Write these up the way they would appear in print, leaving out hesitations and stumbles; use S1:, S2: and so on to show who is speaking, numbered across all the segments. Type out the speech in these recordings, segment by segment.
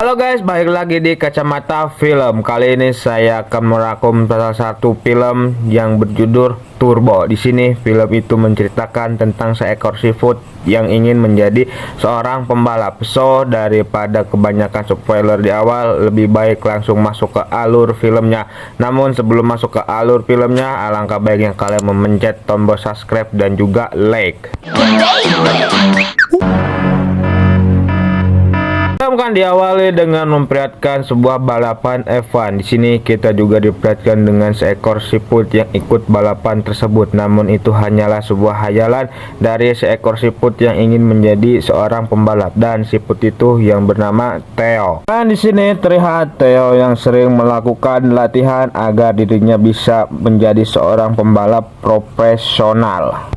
S1: Halo guys, balik lagi di Kacamata Film. Kali ini saya akan merangkum salah satu film yang berjudul Turbo. Di sini film itu menceritakan tentang seekor seafood yang ingin menjadi seorang pembalap. So, daripada kebanyakan spoiler di awal, lebih baik langsung masuk ke alur filmnya. Namun sebelum masuk ke alur filmnya, alangkah baiknya kalian memencet tombol subscribe dan juga like. Kan diawali dengan memperlihatkan sebuah balapan F1. Di sini kita juga diperlihatkan dengan seekor seafood yang ikut balapan tersebut. Namun itu hanyalah sebuah hayalan dari seekor seafood yang ingin menjadi seorang pembalap, dan seafood itu yang bernama Theo. Dan di sini terlihat Theo yang sering melakukan latihan agar dirinya bisa menjadi seorang pembalap profesional.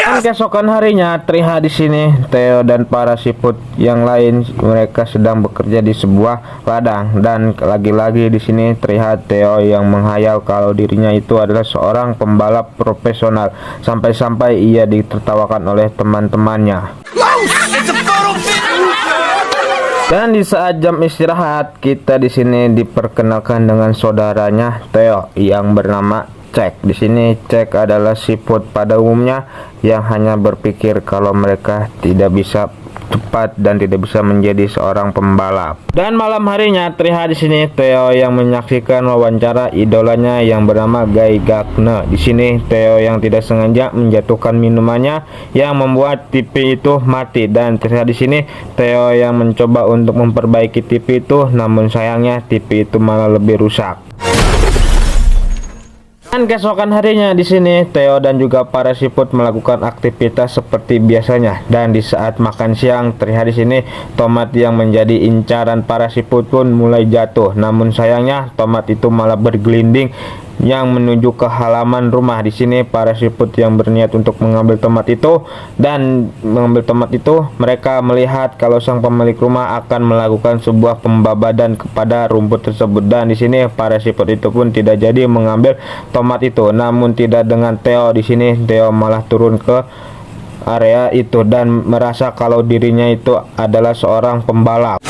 S1: Dan keesokan harinya terlihat di sini Theo dan para seafood yang lain mereka sedang bekerja di sebuah ladang, dan lagi-lagi di sini terlihat Theo yang menghayal kalau dirinya itu adalah seorang pembalap profesional, sampai-sampai ia ditertawakan oleh teman-temannya. Dan di saat jam istirahat, kita di sini diperkenalkan dengan saudaranya Theo yang bernama Cek. Di sini Cek adalah seafood pada umumnya yang hanya berpikir kalau mereka tidak bisa cepat dan tidak bisa menjadi seorang pembalap. Dan malam harinya terlihat di sini Theo yang menyaksikan wawancara idolanya yang bernama Guy Gardner. Di sini Theo yang tidak sengaja menjatuhkan minumannya yang membuat TV itu mati, dan terlihat di sini Theo yang mencoba untuk memperbaiki TV itu, namun sayangnya TV itu malah lebih rusak. Dan keesokan harinya di sini Theo dan juga para seafood melakukan aktivitas seperti biasanya, dan di saat makan siang terlihat di sini tomat yang menjadi incaran para seafood pun mulai jatuh. Namun sayangnya tomat itu malah bergelinding yang menuju ke halaman rumah. Di sini para seafood yang berniat untuk mengambil tomat itu, dan mengambil tomat itu mereka melihat kalau sang pemilik rumah akan melakukan sebuah pembabadan kepada rumput tersebut, dan di sini para seafood itu pun tidak jadi mengambil tomat itu. Namun tidak dengan Theo. Di sini Theo malah turun ke area itu dan merasa kalau dirinya itu adalah seorang pembalap.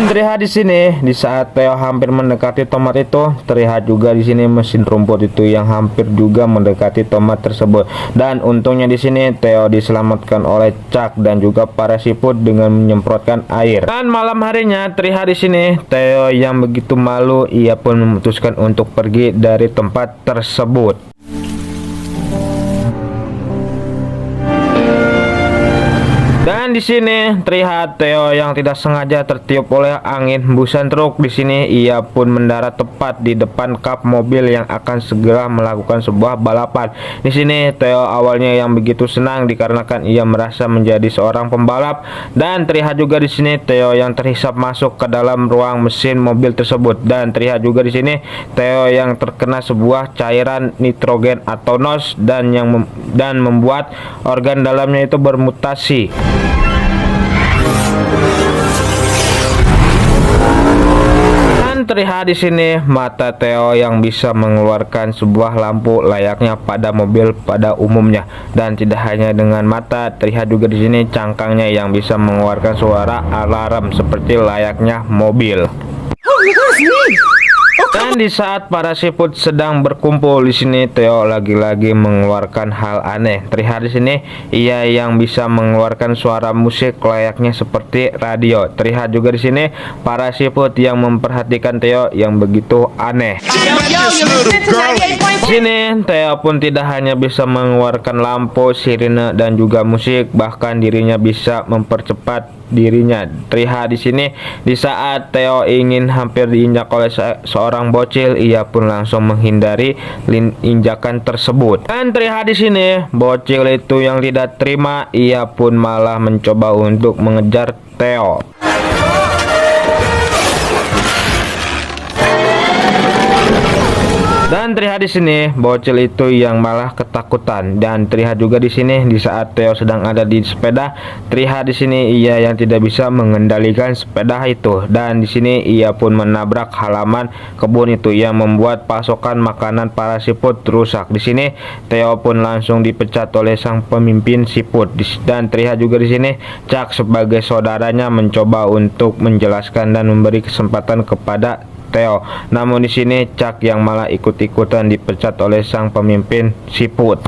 S1: Terlihat di sini di saat Theo hampir mendekati tomat itu, terlihat juga di sini mesin rumput itu yang hampir juga mendekati tomat tersebut. Dan untungnya di sini Theo diselamatkan oleh Chuck dan juga para seafood dengan menyemprotkan air. Dan malam harinya terlihat di sini Theo yang begitu malu, ia pun memutuskan untuk pergi dari tempat tersebut. Dan di sini terlihat Theo yang tidak sengaja tertiup oleh angin hembusan truk. Di sini ia pun mendarat tepat di depan kap mobil yang akan segera melakukan sebuah balapan. Di sini Theo awalnya yang begitu senang dikarenakan ia merasa menjadi seorang pembalap, dan terlihat juga di sini Theo yang terhisap masuk ke dalam ruang mesin mobil tersebut, dan terlihat juga di sini Theo yang terkena sebuah cairan nitrogen atau NOx dan membuat organ dalamnya itu bermutasi. Dan terlihat di sini mata Theo yang bisa mengeluarkan sebuah lampu layaknya pada mobil pada umumnya, dan tidak hanya dengan mata, terlihat juga di sini cangkangnya yang bisa mengeluarkan suara alarm seperti layaknya mobil. Dan di saat para seafood sedang berkumpul di sini, Theo lagi-lagi mengeluarkan hal aneh. Terlihat di sini ia yang bisa mengeluarkan suara musik layaknya seperti radio. Terlihat juga di sini para seafood yang memperhatikan Theo yang begitu aneh. Di sini Theo pun tidak hanya bisa mengeluarkan lampu, sirine dan juga musik, bahkan dirinya bisa mempercepat dirinya. Terlihat di sini di saat Theo ingin hampir diinjak oleh seorang bocil, ia pun langsung menghindari injakan tersebut. Dan terlihat di sini bocil itu yang tidak terima, ia pun malah mencoba untuk mengejar Theo. Dan terlihat di sini bocil itu yang malah ketakutan, dan terlihat juga di sini di saat Theo sedang ada di sepeda, terlihat di sini ia yang tidak bisa mengendalikan sepeda itu, dan di sini ia pun menabrak halaman kebun itu yang membuat pasokan makanan para siput rusak. Di sini Theo pun langsung dipecat oleh sang pemimpin siput, dan terlihat juga di sini Chuck sebagai saudaranya mencoba untuk menjelaskan dan memberi kesempatan kepada Theo. Namun di sini Chuck yang malah ikut-ikutan dipecat oleh sang pemimpin siput.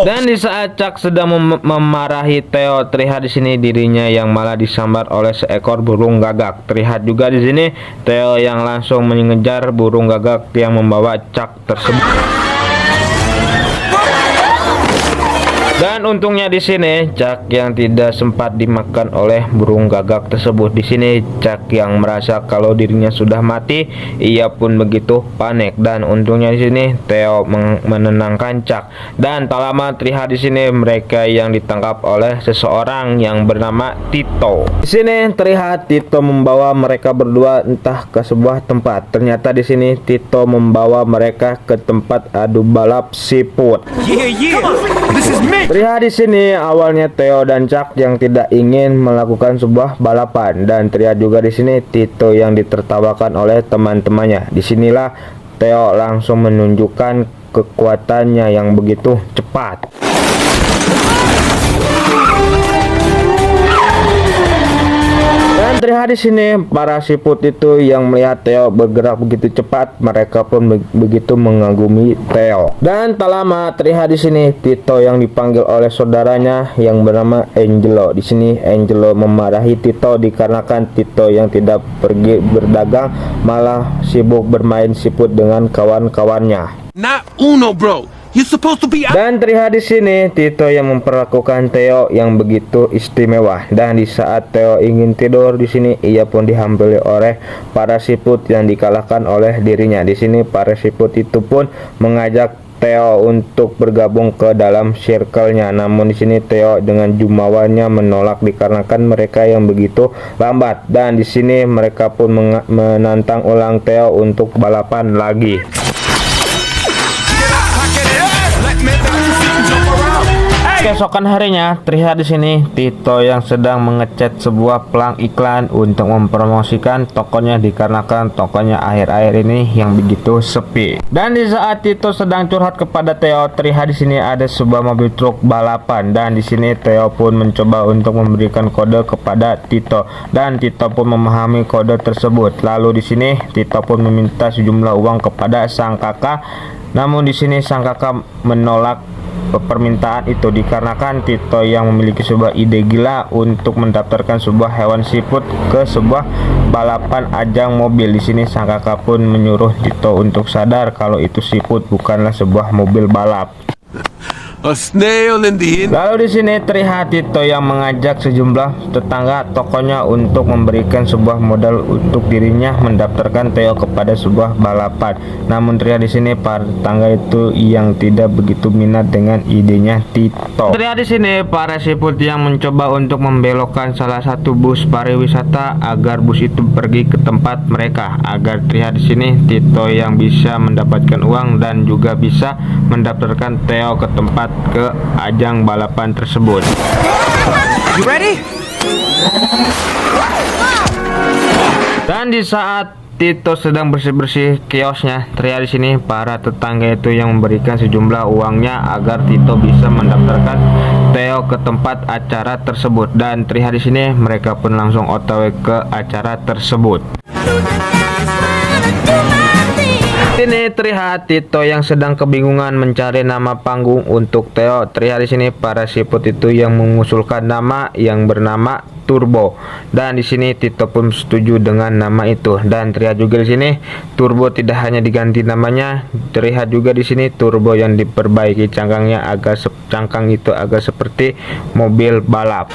S1: Dan di saat Chuck sedang memarahi Theo, terlihat di sini dirinya yang malah disambar oleh seekor burung gagak. Terlihat juga di sini Theo yang langsung mengejar burung gagak yang membawa Chuck tersebut. Dan untungnya di sini Chuck yang tidak sempat dimakan oleh burung gagak tersebut. Di sini Chuck yang merasa kalau dirinya sudah mati, ia pun begitu panik. Dan untungnya di sini Theo menenangkan Chuck. Dan tak lama terlihat di sini mereka yang ditangkap oleh seseorang yang bernama Tito. Di sini terlihat Tito membawa mereka berdua entah ke sebuah tempat. Ternyata di sini Tito membawa mereka ke tempat adu balap siput.
S2: This is me.
S1: Terlihat di sini awalnya Theo dan Chuck yang tidak ingin melakukan sebuah balapan, dan terlihat juga di sini Tito yang ditertawakan oleh teman-temannya. Disinilah Theo langsung menunjukkan kekuatannya yang begitu cepat. Dan terlihat di sini para siput itu yang melihat Theo bergerak begitu cepat, mereka pun begitu mengagumi Theo. Dan tak lama terlihat di sini Tito yang dipanggil oleh saudaranya yang bernama Angelo. Di sini Angelo memarahi Tito dikarenakan Tito yang tidak pergi berdagang, malah sibuk bermain siput dengan kawan-kawannya.
S2: Not Uno, bro. You're supposed to be out.
S1: Dan terlihat di sini Tito yang memperlakukan Theo yang begitu istimewa. Dan di saat Theo ingin tidur, di sini ia pun dihampiri oleh para siput yang dikalahkan oleh dirinya. Di sini para siput itu pun mengajak Theo untuk bergabung ke dalam circle-nya. Namun di sini Theo dengan jumawannya menolak dikarenakan mereka yang begitu lambat. Dan di sini mereka pun menantang ulang Theo untuk balapan lagi. Keesokan harinya terlihat di sini Tito yang sedang mengecat sebuah pelang iklan untuk mempromosikan tokonya dikarenakan tokonya akhir-akhir ini yang begitu sepi. Dan di saat Tito sedang curhat kepada Theo, terlihat di sini ada sebuah mobil truk balapan, dan di sini Theo pun mencoba untuk memberikan kode kepada Tito, dan Tito pun memahami kode tersebut. Lalu di sini Tito pun meminta sejumlah uang kepada sang kakak. Namun di sini sang kakak menolak permintaan itu dikarenakan Tito yang memiliki sebuah ide gila untuk mendaftarkan sebuah hewan siput ke sebuah balapan ajang mobil. Di sini sang kakak pun menyuruh Tito untuk sadar kalau itu siput, bukanlah sebuah mobil balap.
S2: A snail in the
S1: Lalu di sini terlihat Tito yang mengajak sejumlah tetangga tokonya untuk memberikan sebuah modal untuk dirinya mendaftarkan Theo kepada sebuah balapan. Namun terlihat di sini para tetangga itu yang tidak begitu minat dengan idenya Tito. Terlihat di sini para siput yang mencoba untuk membelokkan salah satu bus pariwisata agar bus itu pergi ke tempat mereka, agar terlihat di sini Tito yang bisa mendapatkan uang dan juga bisa mendaftarkan Theo ke tempat ke ajang balapan tersebut.
S2: You ready?
S1: Dan di saat Tito sedang bersih-bersih kiosnya, terlihat di sini para tetangga itu yang memberikan sejumlah uangnya agar Tito bisa mendaftarkan Theo ke tempat acara tersebut. Dan terlihat di sini mereka pun langsung OTW ke acara tersebut. Ini terlihat Tito yang sedang kebingungan mencari nama panggung untuk Theo. Terlihat di sini para siput itu yang mengusulkan nama yang bernama Turbo, dan di sini Tito pun setuju dengan nama itu. Dan terlihat juga di sini Turbo tidak hanya diganti namanya, terlihat juga di sini Turbo yang diperbaiki cangkangnya agar cangkang itu agak seperti mobil balap.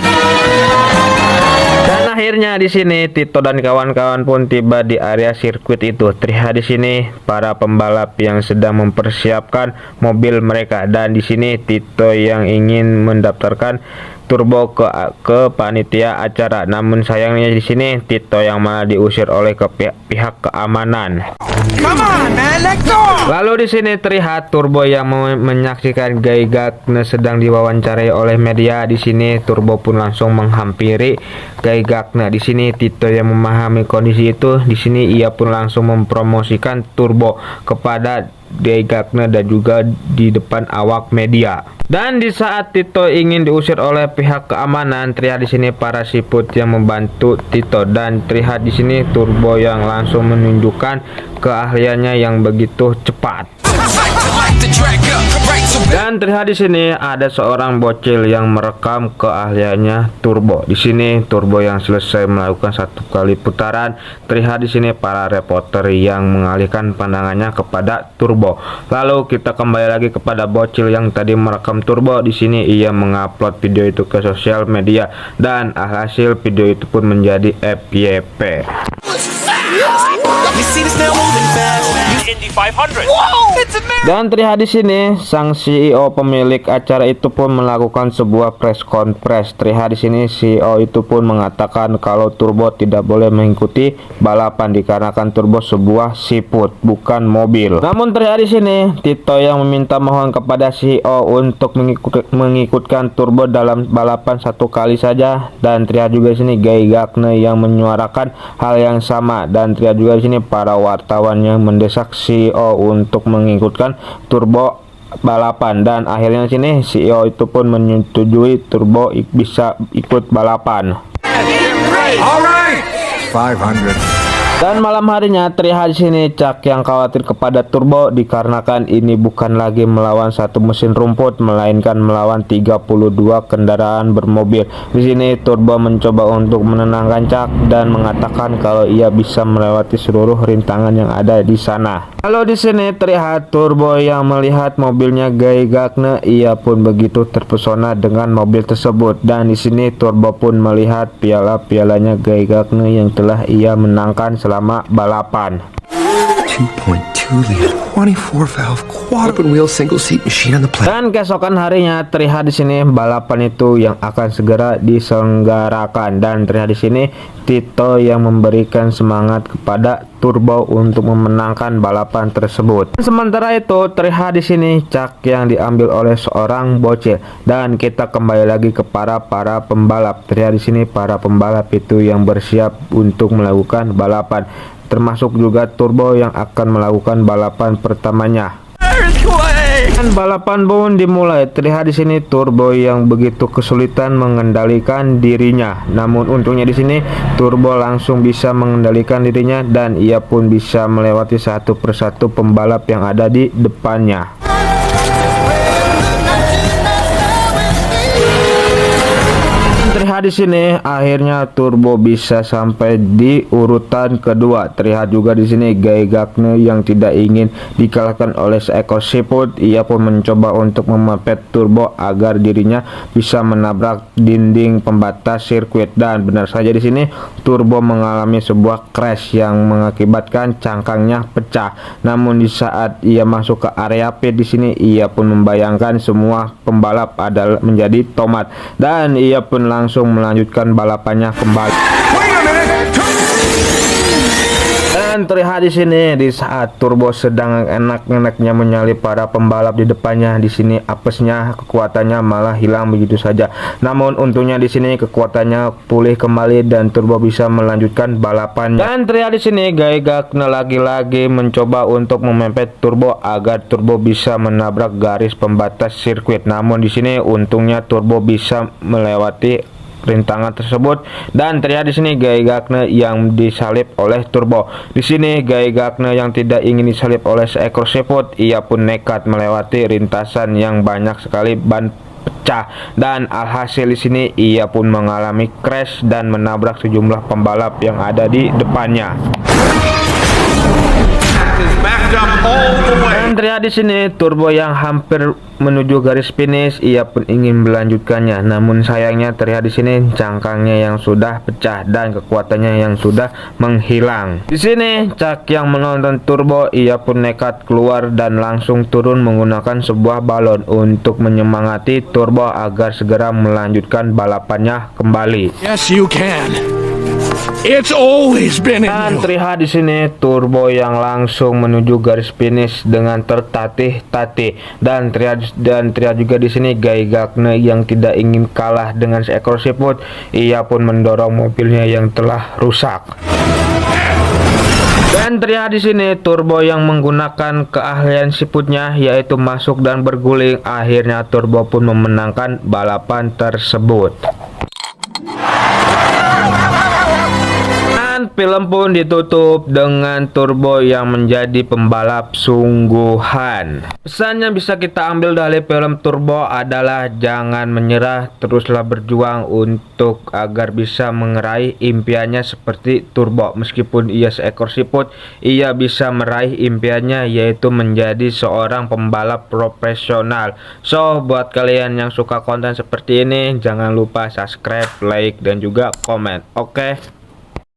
S1: Dan akhirnya di sini Tito dan kawan-kawan pun tiba di area sirkuit itu. Terlihat di sini para pembalap yang sedang mempersiapkan mobil mereka, dan di sini Tito yang ingin mendaftarkan Turbo ke panitia acara. Namun sayangnya di sini Tito yang malah diusir oleh pihak keamanan.
S2: Come on, man, let go!
S1: Lalu di sini terlihat Turbo yang menyaksikan Guy Gardner sedang diwawancarai oleh media. Di sini Turbo pun langsung menghampiri Guy Gardner. Di sini Tito yang memahami kondisi itu. Di sini ia pun langsung mempromosikan Turbo kepada Guy Gardner dan juga di depan awak media. Dan di saat Tito ingin diusir oleh pihak keamanan, terlihat di sini para siput yang membantu Tito, dan terlihat di sini Turbo yang langsung menunjukkan keahliannya yang begitu cepat. Dan terlihat di sini ada seorang bocil yang merekam keahliannya Turbo. Di sini Turbo yang selesai melakukan satu kali putaran, terlihat di sini para reporter yang mengalihkan pandangannya kepada Turbo. Lalu kita kembali lagi kepada bocil yang tadi merekam Turbo. Di sini ia mengupload video itu ke sosial media dan hasil video itu pun menjadi FYP.
S3: You see this now moving fast. Indy 500.
S2: It's a man!
S1: Dan terlihat di sini sang CEO pemilik acara itu pun melakukan sebuah press conference. Terlihat di sini CEO itu pun mengatakan kalau Turbo tidak boleh mengikuti balapan dikarenakan Turbo sebuah siput bukan mobil. Namun terlihat di sini Tito yang meminta mohon kepada CEO untuk mengikutkan Turbo dalam balapan satu kali saja. Dan terlihat juga di sini Guy Gardner yang menyuarakan hal yang sama, dan terlihat juga di sini para wartawan yang mendesak CEO untuk mengikutkan Turbo balapan, dan akhirnya sini CEO itu pun menyetujui Turbo bisa ikut balapan.
S2: All right!
S4: 500.
S1: Dan malam harinya terlihat di sini Chuck yang khawatir kepada Turbo dikarenakan ini bukan lagi melawan satu mesin rumput melainkan melawan 32 kendaraan bermobil. Di sini Turbo mencoba untuk menenangkan Chuck dan mengatakan kalau ia bisa melewati seluruh rintangan yang ada di sana. Lalu di sini terlihat Turbo yang melihat mobilnya Guy Gardner, ia pun begitu terpesona dengan mobil tersebut, dan di sini Turbo pun melihat piala-pialanya Guy Gardner yang telah ia menangkan selama balapan.
S4: 2.2 liter, 24 valve, quad open wheel, single seat machine on the planet.
S1: Dan keesokan harinya terlihat di sini balapan itu yang akan segera diselenggarakan, dan terlihat di sini Tito yang memberikan semangat kepada Turbo untuk memenangkan balapan tersebut. Sementara itu terlihat di sini Chuck yang diambil oleh seorang bocil, dan kita kembali lagi ke para pembalap. Terlihat di sini para pembalap itu yang bersiap untuk melakukan balapan, termasuk juga Turbo yang akan melakukan balapan pertamanya. Dan balapan pun dimulai. Terlihat di sini Turbo yang begitu kesulitan mengendalikan dirinya. Namun untungnya di sini Turbo langsung bisa mengendalikan dirinya dan ia pun bisa melewati satu persatu pembalap yang ada di depannya. Terlihat di sini akhirnya Turbo bisa sampai di urutan kedua. Terlihat juga di sini Guy Gardner yang tidak ingin dikalahkan oleh seekor siput. Ia pun mencoba untuk memepet Turbo agar dirinya bisa menabrak dinding pembatas sirkuit, dan benar saja di sini Turbo mengalami sebuah crash yang mengakibatkan cangkangnya pecah. Namun di saat ia masuk ke area pit di sini ia pun membayangkan semua pembalap adalah menjadi tomat, dan ia pun langsung melanjutkan balapannya kembali. Dan terlihat di sini di saat Turbo sedang enak-enaknya menyalip para pembalap di depannya, di sini apesnya kekuatannya malah hilang begitu saja. Namun untungnya di sini kekuatannya pulih kembali dan Turbo bisa melanjutkan balapannya. Dan terlihat di sini Guy Gardner lagi-lagi mencoba untuk memepet Turbo agar Turbo bisa menabrak garis pembatas sirkuit. Namun di sini untungnya Turbo bisa melewati rintangan tersebut, dan terlihat di sini Guy Gardner yang disalip oleh Turbo. Di sini Guy Gardner yang tidak ingin disalip oleh seekor siput, ia pun nekat melewati rintasan yang banyak sekali ban pecah, dan alhasil di sini ia pun mengalami crash dan menabrak sejumlah pembalap yang ada di depannya.
S2: Back revved up all the way.
S1: Dan terlihat di sini turbo yang hampir menuju garis finish, ia pun ingin melanjutkannya. Namun sayangnya terlihat di sini cangkangnya yang sudah pecah dan kekuatannya yang sudah menghilang. Di sini Chuck yang menonton turbo, ia pun nekat keluar dan langsung turun menggunakan sebuah balon untuk menyemangati turbo agar segera melanjutkan balapannya kembali.
S2: Yes, you can. It's always been in
S1: Dan
S2: you.
S1: terlihat di sini turbo yang langsung menuju garis finish dengan tertatih-tatih, dan terlihat juga di sini Guy Gardner yang tidak ingin kalah dengan seekor siput. Ia pun mendorong mobilnya yang telah rusak. Dan terlihat di sini turbo yang menggunakan keahlian siputnya, yaitu masuk dan berguling. Akhirnya turbo pun memenangkan balapan tersebut. Dan film pun ditutup dengan turbo yang menjadi pembalap sungguhan. Pesan yang bisa kita ambil dari film Turbo adalah jangan menyerah, teruslah berjuang untuk agar bisa meraih impiannya seperti Turbo. Meskipun ia seekor siput, ia bisa meraih impiannya, yaitu menjadi seorang pembalap profesional. So, buat kalian yang suka konten seperti ini, jangan lupa subscribe, like, dan juga komen. Oke?